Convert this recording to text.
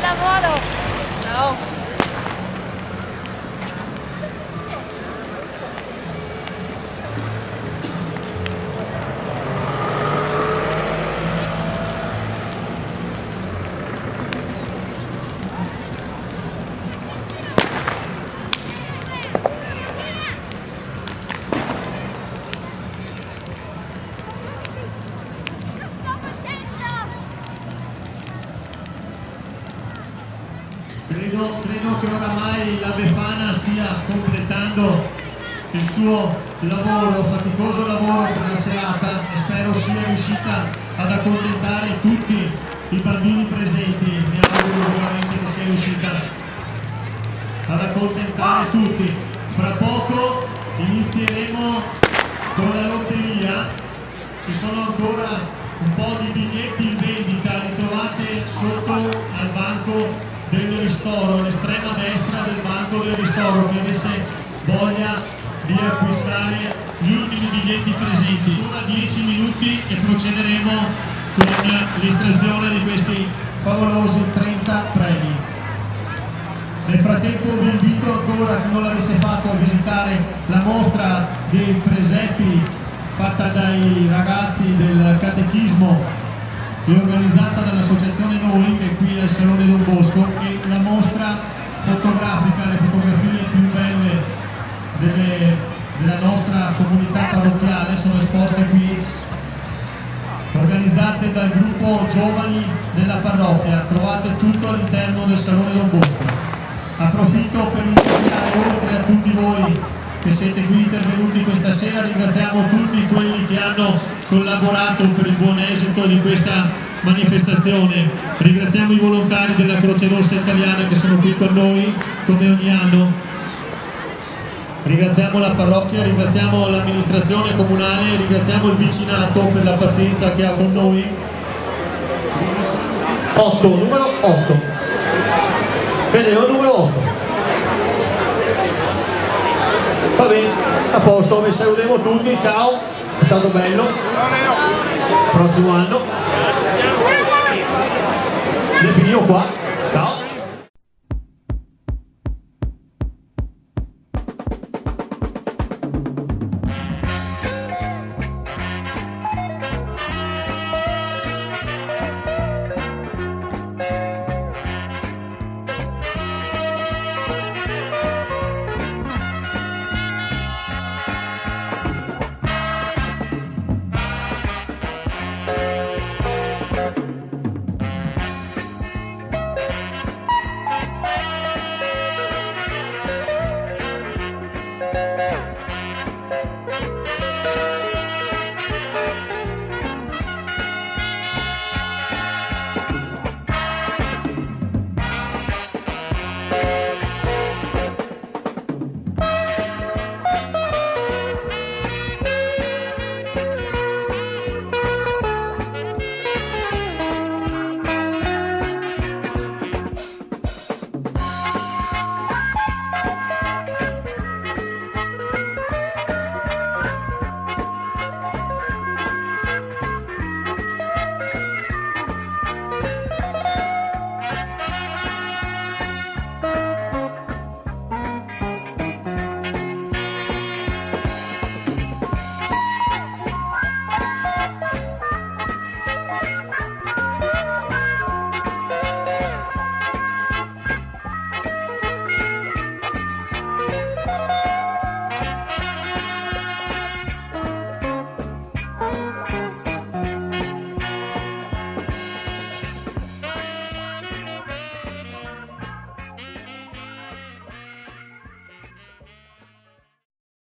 Buon lavoro! Ciao! Credo che oramai la Befana stia completando il suo lavoro, faticoso lavoro per la serata, e spero sia riuscita ad accontentare tutti i bambini presenti. Mi auguro veramente che sia riuscita ad accontentare tutti. Fra poco inizieremo con la lotteria, ci sono ancora un po' di biglietti in vendita, li trovate sotto al banco del ristoro, all'estrema destra del banco del ristoro, che avesse voglia di acquistare gli ultimi biglietti presenti. Ora 10 minuti e procederemo con l'estrazione di questi favolosi 30 premi. Nel frattempo vi invito ancora, chi non l'avesse fatto, a visitare la mostra dei presepi fatta dai ragazzi del catechismo e organizzata dall'associazione Noi, che è qui al Salone Don Bosco, e la mostra fotografica, le fotografie più belle della nostra comunità parrocchiale sono esposte qui, organizzate dal gruppo Giovani della parrocchia. Trovate tutto all'interno del Salone Don Bosco. Approfitto per ringraziare, oltre a tutti voi che siete qui intervenuti questa sera, ringraziamo tutti quelli che hanno collaborato per il buon esito di questa manifestazione. Ringraziamo i volontari della Croce Rossa Italiana che sono qui con noi come ogni anno. Ringraziamo la parrocchia, ringraziamo l'amministrazione comunale, ringraziamo il vicinato per la pazienza che ha con noi. 8, numero 8. Peseo numero 8. Va bene, a posto, vi salutiamo tutti, ciao, è stato bello. Prossimo anno. Già finito qua.